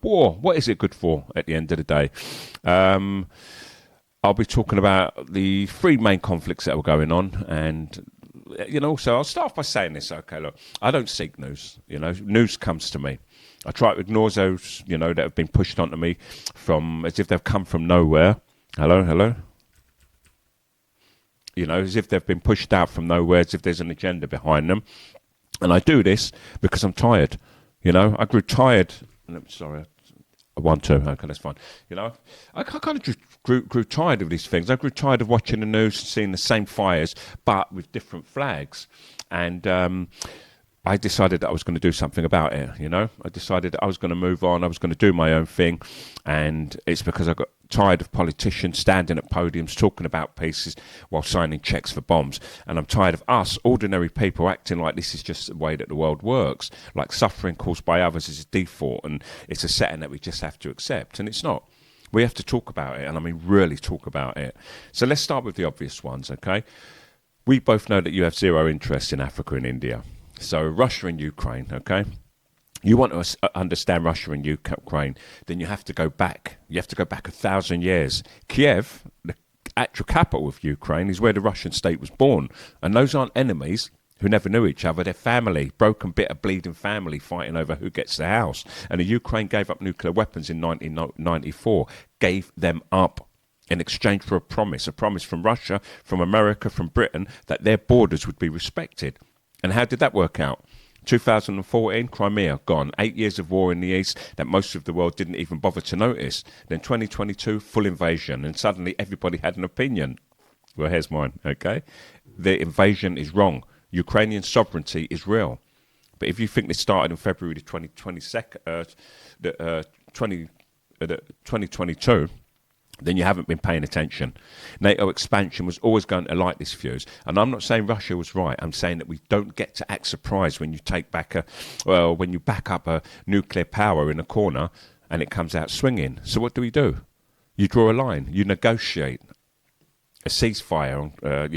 War, what is it good for at the end of the day? Um, I'll be talking about the three main conflicts that were going on, and so I'll start off by saying this. Okay, look, I don't seek news. News comes to me. I try to ignore those, that have been pushed onto me from as if they've come from nowhere. Hello, hello. As if they've been pushed out from nowhere, as if there's an agenda behind them. And I do this because I'm tired. I grew tired. Sorry, I want to. Okay, that's fine. I kind of just grew tired of these things. I grew tired of watching the news, seeing the same fires, but with different flags. And I decided that I was going to do something about it. I decided that I was going to move on. I was going to do my own thing. And it's because I got tired of politicians standing at podiums talking about peace while signing checks for bombs. And I'm tired of us, ordinary people, acting like this is just the way that the world works. Like suffering caused by others is a default and it's a setting that we just have to accept. And it's not. We have to talk about it. And I mean, really talk about it. So let's start with the obvious ones, okay? We both know that you have zero interest in Africa and India. So Russia and Ukraine, okay? You want to understand Russia and Ukraine, then you have to go back. You have to go back 1,000 years. Kiev, the actual capital of Ukraine, is where the Russian state was born. And those aren't enemies who never knew each other. They're family, broken, bitter, bleeding family fighting over who gets the house. And the Ukraine gave up nuclear weapons in 1994, gave them up in exchange for a promise from Russia, from America, from Britain, that their borders would be respected. And how did that work out? 2014, Crimea, gone. 8 years of war in the east that most of the world didn't even bother to notice. Then 2022, full invasion. And suddenly everybody had an opinion. Well, here's mine, okay? The invasion is wrong. Ukrainian sovereignty is real. But if you think this started in February 2022, then you haven't been paying attention. NATO expansion was always going to light this fuse. And I'm not saying Russia was right. I'm saying that we don't get to act surprised when you when you back up a nuclear power in a corner and it comes out swinging. So what do? You draw a line. You negotiate a ceasefire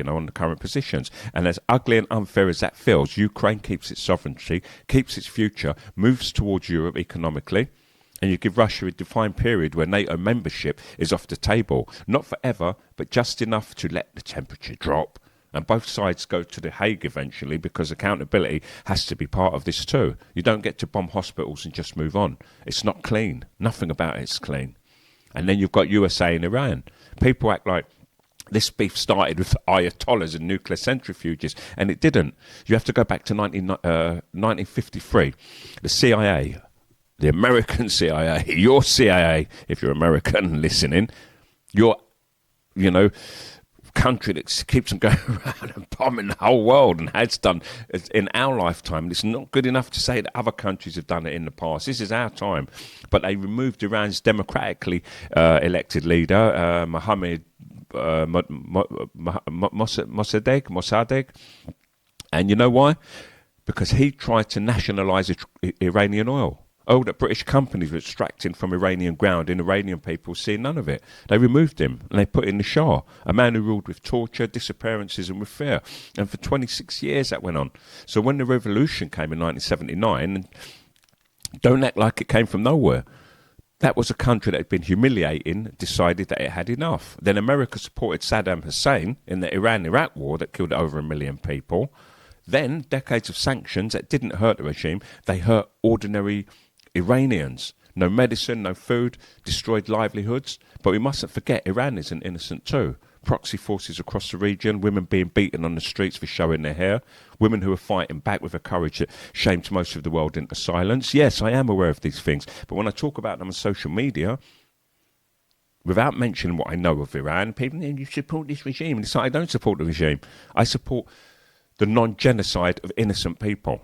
on the current positions. And as ugly and unfair as that feels, Ukraine keeps its sovereignty, keeps its future, moves towards Europe economically. And you give Russia a defined period where NATO membership is off the table. Not forever, but just enough to let the temperature drop. And both sides go to The Hague eventually because accountability has to be part of this too. You don't get to bomb hospitals and just move on. It's not clean. Nothing about it's clean. And then you've got USA and Iran. People act like this beef started with ayatollahs and nuclear centrifuges, and it didn't. You have to go back to 1953. The CIA... The American CIA, your CIA, if you're American listening, your, country that keeps on going around and bombing the whole world and has done in our lifetime. It's not good enough to say that other countries have done it in the past. This is our time. But they removed Iran's democratically elected leader, Mohammed Mossadegh. And you know why? Because he tried to nationalize Iranian oil. Oh, that British companies were extracting from Iranian ground and Iranian people seeing none of it. They removed him and they put in the Shah, a man who ruled with torture, disappearances and with fear. And for 26 years that went on. So when the revolution came in 1979, don't act like it came from nowhere. That was a country that had been humiliating, decided that it had enough. Then America supported Saddam Hussein in the Iran-Iraq war that killed over 1 million people. Then decades of sanctions that didn't hurt the regime, they hurt ordinary Iranians. No medicine, no food, destroyed livelihoods. But we mustn't forget Iran isn't innocent too. Proxy forces across the region, women being beaten on the streets for showing their hair, women who are fighting back with a courage that shamed most of the world into silence. Yes, I am aware of these things. But when I talk about them on social media, without mentioning what I know of Iran, people, you support this regime. And it's like, I don't support the regime. I support the non-genocide of innocent people.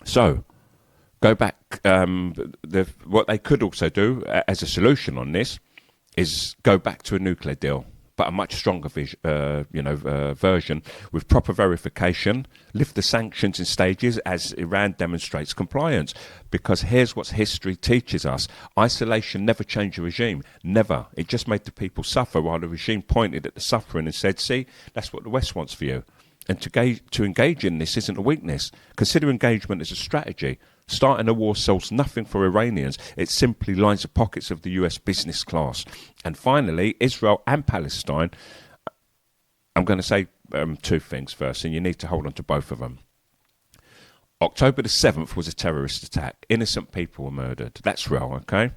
So, go back. What they could also do as a solution on this is go back to a nuclear deal, but a much stronger version with proper verification. Lift the sanctions in stages as Iran demonstrates compliance. Because here's what history teaches us: isolation never changed a regime. Never. It just made the people suffer while the regime pointed at the suffering and said, "See, that's what the West wants for you." And to engage in this isn't a weakness. Consider engagement as a strategy. Starting a war solves nothing for Iranians. It simply lines the pockets of the US business class. And finally, Israel and Palestine. I'm going to say two things first, and you need to hold on to both of them. October the 7th was a terrorist attack. Innocent people were murdered. That's real, okay?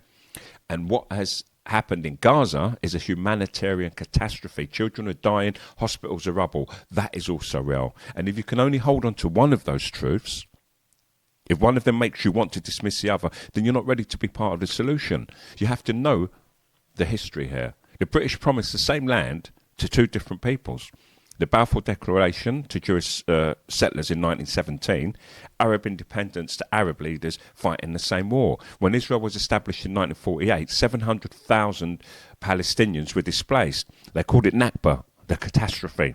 And what has happened in Gaza is a humanitarian catastrophe. Children are dying, hospitals are rubble. That is also real. And if you can only hold on to one of those truths, if one of them makes you want to dismiss the other, then you're not ready to be part of the solution. You have to know the history here. The British promised the same land to two different peoples. The Balfour Declaration to Jewish settlers in 1917, Arab independence to Arab leaders fighting the same war. When Israel was established in 1948, 700,000 Palestinians were displaced. They called it Nakba, the catastrophe.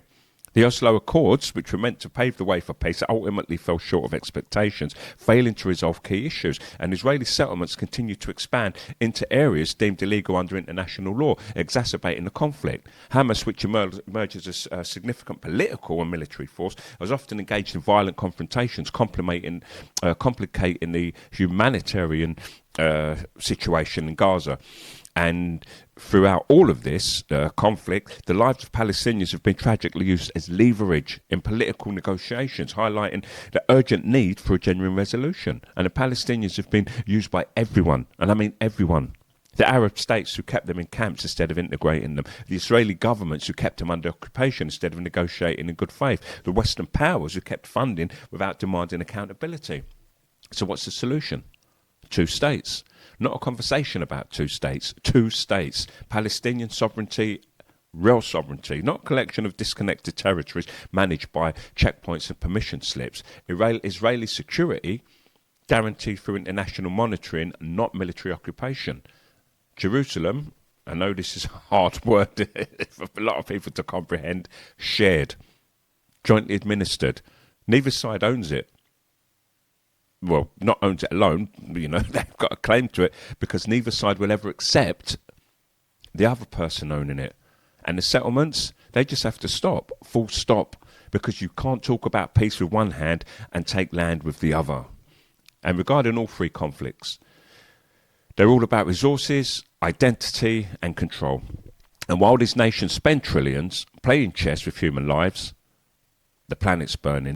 The Oslo Accords, which were meant to pave the way for peace, ultimately fell short of expectations, failing to resolve key issues. And Israeli settlements continue to expand into areas deemed illegal under international law, exacerbating the conflict. Hamas, which emerges as a significant political and military force, has often engaged in violent confrontations, complicating the humanitarian situation in Gaza. And throughout all of this conflict, the lives of Palestinians have been tragically used as leverage in political negotiations, highlighting the urgent need for a genuine resolution. And the Palestinians have been used by everyone, and I mean everyone. The Arab states who kept them in camps instead of integrating them. The Israeli governments who kept them under occupation instead of negotiating in good faith. The Western powers who kept funding without demanding accountability. So what's the solution? Two states. Not a conversation about two states. Two states. Palestinian sovereignty, real sovereignty. Not a collection of disconnected territories managed by checkpoints and permission slips. Israeli security guaranteed through international monitoring, not military occupation. Jerusalem, I know this is a hard word for a lot of people to comprehend, shared, jointly administered. Neither side owns it. Well, not owns it alone, they've got a claim to it because neither side will ever accept the other person owning it. And the settlements, they just have to stop, full stop, because you can't talk about peace with one hand and take land with the other. And regarding all three conflicts, they're all about resources, identity and control. And while these nations spend trillions playing chess with human lives, the planet's burning.